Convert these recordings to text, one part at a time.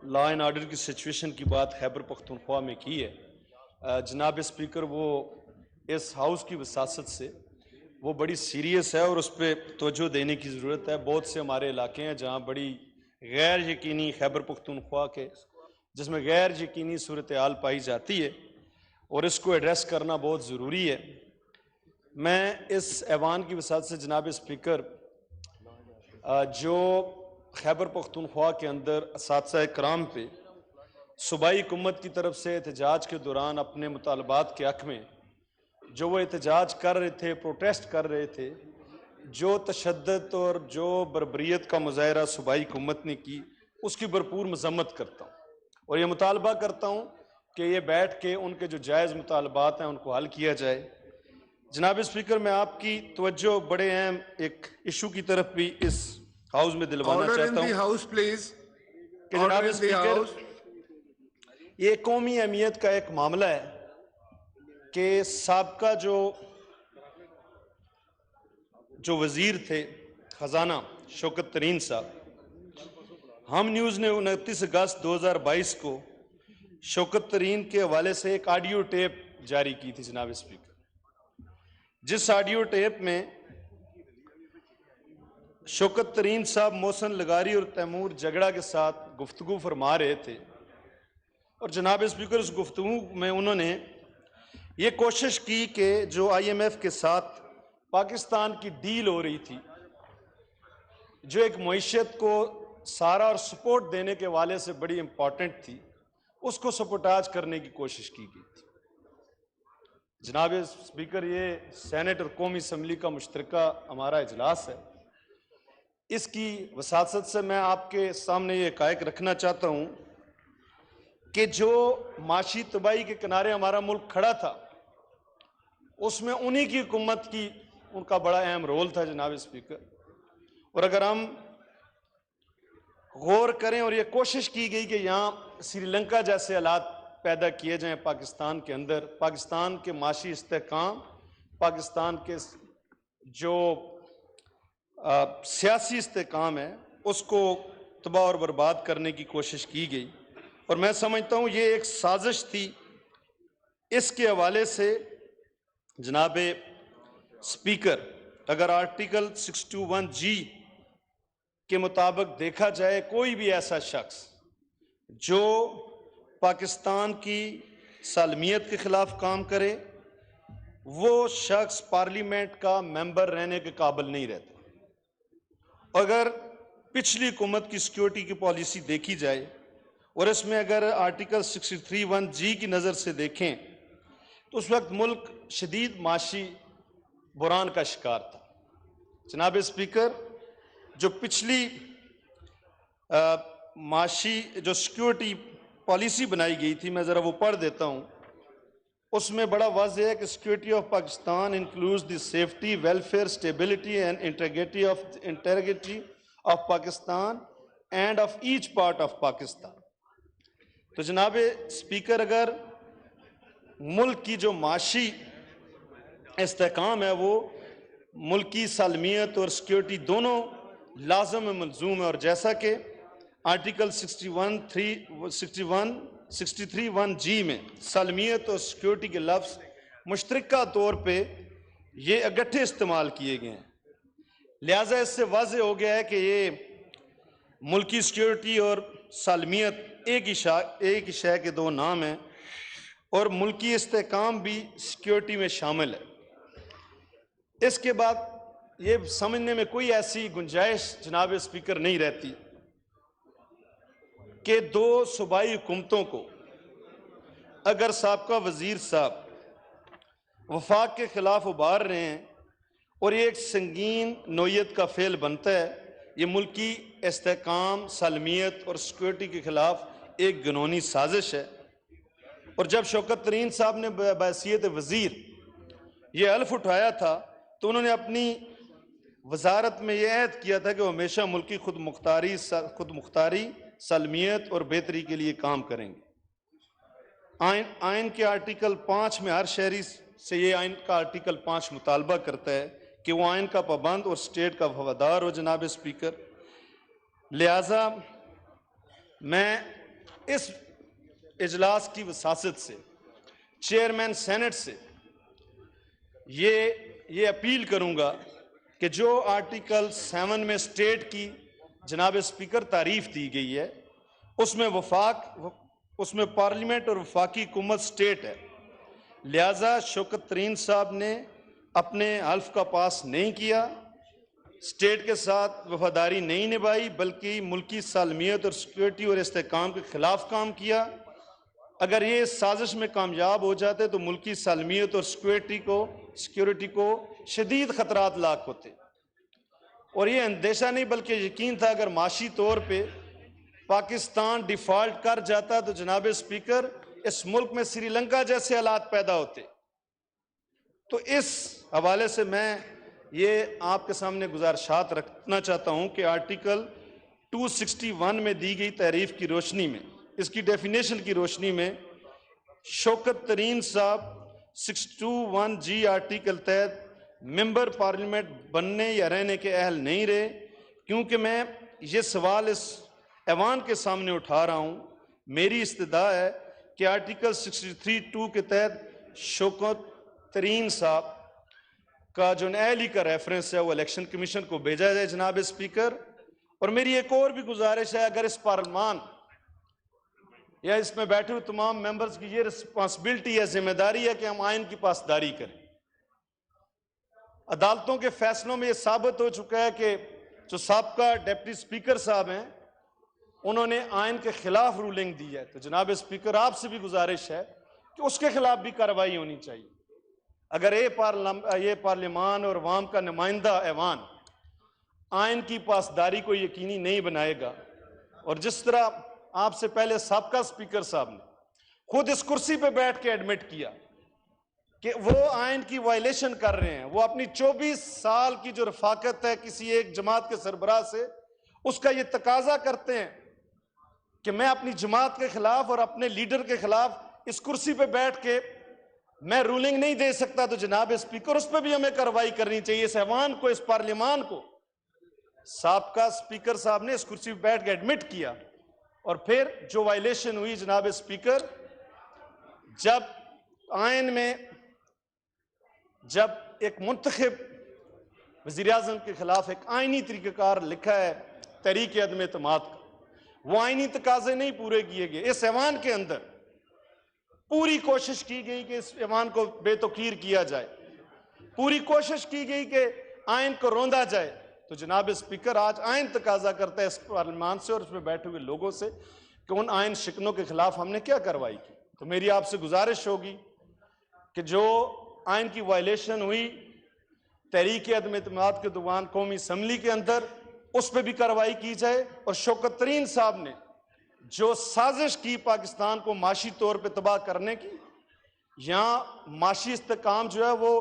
Law and order की situation की बात खैबर पख्तूनख्वा में की है। जनाब स्पीकर, वो इस हाउस की वसासत से वो बड़ी सीरियस है और उस पर तवज्जो देने की ज़रूरत है। बहुत से हमारे इलाके हैं जहाँ बड़ी गैर यकीनी खैबर पख्तूनख्वा के जिसमें गैर यकीनी सूरत हाल पाई जाती है और इसको एड्रेस करना बहुत ज़रूरी है। मैं इस ऐवान की वसात से जनाब स्पीकर, जो खैबर पख्तूनख्वा के अंदर असातिज़ा कराम पे सूबाई हुकूमत की तरफ से एहतजाज के दौरान अपने मुतालबात के हक़ में जो वो एहतजाज कर रहे थे, प्रोटेस्ट कर रहे थे, जो तशद्दुद और जो बर्बरियत का मुज़ाहरा सूबाई हुकूमत ने की, उसकी भरपूर मज़म्मत करता हूँ और ये मुतालबा करता हूँ कि ये बैठ के उनके जो जायज़ मुतालबात हैं उनको हल किया जाए। जनाब स्पीकर, मैं आपकी तवज्जो बड़े अहम एक इशू की तरफ भी इस हाउस में दिलवाना चाहता हूँ कि जनाब स्पीकर, ये कौमी अहमियत का एक मामला है कि साबका जो वजीर थे खजाना शौकत तरीन साहब, हम न्यूज़ ने 29 अगस्त 2022 को शौकत तरीन के हवाले से एक ऑडियो टेप जारी की थी जनाब स्पीकर, जिस ऑडियो टेप में शौकत तरीन साहब मोहसिन लगारी और तैमूर जगड़ा के साथ गुफ्तगू फरमा रहे थे और जनाब स्पीकर, उस गुफ्तगू में उन्होंने ये कोशिश की कि जो IMF के साथ पाकिस्तान की डील हो रही थी, जो एक मईशत को सारा और सपोर्ट देने के वाले से बड़ी इंपॉर्टेंट थी, उसको सपोर्टाज करने की कोशिश की गई थी। जनाब स्पीकर, ये सेनेट और कौमी असम्बली का मुश्तरका हमारा इजलास है। इसकी वसासत से मैं आपके सामने ये हक़ाइक़ रखना चाहता हूँ कि जो माशी तबाही के किनारे हमारा मुल्क खड़ा था, उसमें उन्हीं की हुकूमत की उनका बड़ा अहम रोल था जनाब स्पीकर। और अगर हम गौर करें और ये कोशिश की गई कि यहाँ श्रीलंका जैसे हालात पैदा किए जाएं पाकिस्तान के अंदर, पाकिस्तान के माशी इस्तेहकाम, पाकिस्तान के जो सियासी इस्तेहकाम है उसको तबाह और बर्बाद करने की कोशिश की गई और मैं समझता हूँ ये एक साजिश थी। इसके हवाले से जनाब स्पीकर, अगर आर्टिकल 61G के मुताबिक देखा जाए, कोई भी ऐसा शख्स जो पाकिस्तान की सालमियत के खिलाफ काम करे, वो शख्स पार्लियामेंट का मेंबर रहने के काबिल नहीं रहता। अगर पिछली हुकूमत की सिक्योरिटी की पॉलिसी देखी जाए और इसमें अगर आर्टिकल 63(1)G की नज़र से देखें तो उस वक्त मुल्क शदीद माशी बुरान का शिकार था। जनाब स्पीकर, जो पिछली माशी जो सिक्योरिटी पॉलिसी बनाई गई थी, मैं ज़रा वो पढ़ देता हूँ। उसमें बड़ा वाज़ेह है कि security of Pakistan includes the safety, welfare, stability and integrity of Pakistan end of each part of Pakistan. तो जनाब स्पीकर, अगर मुल्क की जो माशी इस्तेहकाम है वो मुल्क की सालमियत और सिक्योरिटी दोनों लाज़िम में मलजूम है और जैसा कि आर्टिकल 63(1)G में सालमियत और सिक्योरिटी के लफ्ज़ मुश्तरका तौर पे ये इकट्ठे इस्तेमाल किए गए हैं, लिहाजा इससे वाज़ेह हो गया है कि ये मुल्की सिक्योरिटी और सालमियत एक ही शय के दो नाम हैं और मुल्की इस्तेहकाम भी सिक्योरिटी में शामिल है। इसके बाद ये समझने में कोई ऐसी गुंजाइश जनाब स्पीकर नहीं रहती कि दो सूबाई हुकूमतों को अगर साबका वजीर साहब वफाक के खिलाफ उबार रहे हैं और ये एक संगीन नोयत का फेल बनता है, ये मुल्की इस्तेहकाम, सालमियत और सिक्योरिटी के खिलाफ एक घिनौनी साजिश है। और जब शौकत तरीन साहब ने बहैसियत वजीर ये हल्फ उठाया था तो उन्होंने अपनी वजारत में यह अहद किया था कि वो हमेशा मुल्की खुद मुख्तारी, सालमियत और बेहतरी के लिए काम करेंगे। आइन के आर्टिकल 5 में हर शहरी से ये आइन का आर्टिकल 5 मुतालबा करता है कि वो आइन का पाबंद और स्टेट का वफादार हो जनाब स्पीकर। लिहाजा मैं इस इजलास की वसासत से चेयरमैन सेनेट से ये अपील करूंगा कि जो आर्टिकल 7 में स्टेट की जनाब स्पीकर तारीफ दी गई है, उसमें पार्लियामेंट और वफाकी हुकूमत स्टेट है, लिहाजा शौकत तरीन साहब ने अपने हल्फ का पास नहीं किया, स्टेट के साथ वफादारी नहीं निभाई, बल्कि मुल्की सालमियत और सिक्योरिटी और इस्तेहकाम के खिलाफ काम किया। अगर ये साजिश में कामयाब हो जाते तो मुल्की सालमियत और सिक्योरिटी को शदीद खतरात लाक होते, और ये अंदेशा नहीं बल्कि यकीन था अगर माशी तौर पे पाकिस्तान डिफॉल्ट कर जाता तो जनाब स्पीकर इस मुल्क में श्रीलंका जैसे हालात पैदा होते। तो इस हवाले से मैं ये आपके सामने गुजारिशात रखना चाहता हूं कि आर्टिकल 261 में दी गई तारीफ की रोशनी में, इसकी डेफिनेशन की रोशनी में, शौकत तरीन साहब 621G आर्टिकल तहत मेंबर पार्लियामेंट बनने या रहने के अहल नहीं रहे, क्योंकि मैं ये सवाल इस ऐवान के सामने उठा रहा हूं। मेरी इस्तदा है कि आर्टिकल 63(2) के तहत शौकत तरीन साहब का जो अहली का रेफरेंस है वो इलेक्शन कमीशन को भेजा जाए जनाब स्पीकर। और मेरी एक और भी गुजारिश है, अगर इस पार्लियामान या इसमें बैठे हुए तमाम मेंबर्स की ये रिस्पॉन्सिबिलिटी है, जिम्मेदारी है कि हम आइन की पासदारी करें। अदालतों के फैसलों में यह साबित हो चुका है कि जो साबका डिप्टी स्पीकर साहब हैं उन्होंने आइन के खिलाफ रूलिंग दी है। तो जनाब स्पीकर आपसे भी गुजारिश है कि उसके खिलाफ भी कार्रवाई होनी चाहिए। अगर ये पार्लियामान और अवाम का नुमाइंदा ऐवान आइन की पासदारी को यकीनी नहीं बनाएगा, और जिस तरह आपसे पहले साबका स्पीकर साहब ने खुद इस कुर्सी पे बैठ के एडमिट किया कि वो आइन की वायलेशन कर रहे हैं, वो अपनी 24 साल की जो रफाकत है किसी एक जमात के सरबराह से, उसका ये तकाजा करते हैं कि मैं अपनी जमात के खिलाफ और अपने लीडर के खिलाफ इस कुर्सी पे बैठ के मैं रूलिंग नहीं दे सकता। तो जनाब स्पीकर उस पर भी हमें कार्रवाई करनी चाहिए। इस ऐवान को, इस पार्लियामान को साबका स्पीकर साहब ने इस कुर्सी पे बैठ के एडमिट किया, और फिर जो वायलेशन हुई जनाब स्पीकर, जब आइन में जब एक मुंतखब वज़ीर आज़म के खिलाफ एक आइनी तरीक़ाकार लिखा है तहरीक अदम एतमाद का, वो आइनी तकाजे नहीं पूरे किए गए। इस ऐवान के अंदर पूरी कोशिश की गई कि इस ऐवान को बेतौकीर किया जाए, पूरी कोशिश की गई कि आइन को रोंदा जाए। तो जनाब स्पीकर आज आइन तकाजा करता है इस पार्लियामान से और उसमें बैठे हुए लोगों से कि उन आइन शिकनों के खिलाफ हमने क्या कार्रवाई की। तो मेरी आपसे गुजारिश होगी कि जो आइन की वायलेशन हुई तहरीक अदम एतमाद के दौरान कौमी असम्बली के अंदर, उस पर भी कार्रवाई की जाए। और शौकत तरीन साहब ने जो साजिश की पाकिस्तान को माशी तौर पर तबाह करने की, यहाँ माशी इस्तेहकाम जो है वो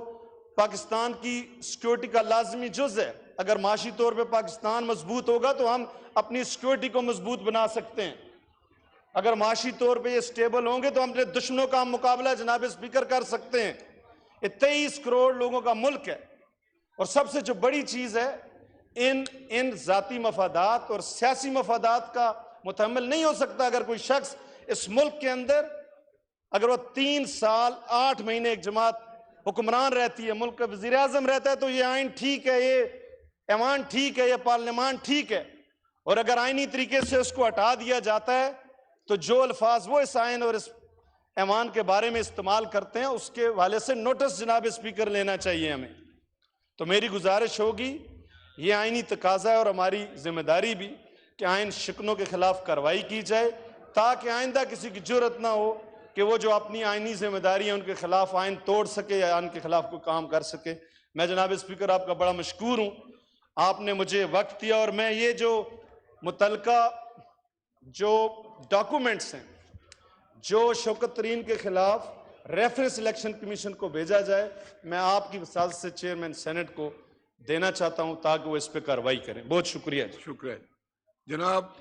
पाकिस्तान की सिक्योरिटी का लाजमी जुज है। अगर माशी तौर पे पाकिस्तान मजबूत होगा तो हम अपनी सिक्योरिटी को मजबूत बना सकते हैं। अगर माशी तौर पे ये स्टेबल होंगे तो हम अपने दुश्मनों का मुकाबला जनाब स्पीकर कर सकते हैं। ये 23 करोड़ लोगों का मुल्क है, और सबसे जो बड़ी चीज है, इन जाती मफादात और सियासी मफादात का मुतहम्मिल नहीं हो सकता। अगर कोई शख्स इस मुल्क के अंदर अगर वो 3 साल 8 महीने एक जमात हुक्मरान रहती है, मुल्क का वजीर आजम रहता है, तो ये आइन ठीक है, ये ऐवान ठीक है, ये पार्लियामान ठीक है। और अगर आइनी तरीके से उसको हटा दिया जाता है तो जो अल्फाज वो इस आइन और इस ऐवान के बारे में इस्तेमाल करते हैं उसके हवाले से नोटिस जनाब स्पीकर लेना चाहिए हमें। तो मेरी गुजारिश होगी, ये आइनी तकाजा है और हमारी जिम्मेदारी भी कि आइन शिकनों के खिलाफ कार्रवाई की जाए, ताकि आइंदा किसी की जुर्रत ना हो कि वो जो अपनी आइनी जिम्मेदारी है उनके खिलाफ आइन तोड़ सके या उनके खिलाफ कोई काम कर सके। मैं जनाब स्पीकर आपका बड़ा मशकूर हूँ, आपने मुझे वक्त दिया, और मैं ये जो मुतलका जो डॉक्यूमेंट्स हैं जो शौकत तरीन के खिलाफ रेफरेंस इलेक्शन कमीशन को भेजा जाए, मैं आपकी वसात से चेयरमैन सेनेट को देना चाहता हूं ताकि वो इस पर कार्रवाई करें। बहुत शुक्रिया। शुक्रिया जनाब।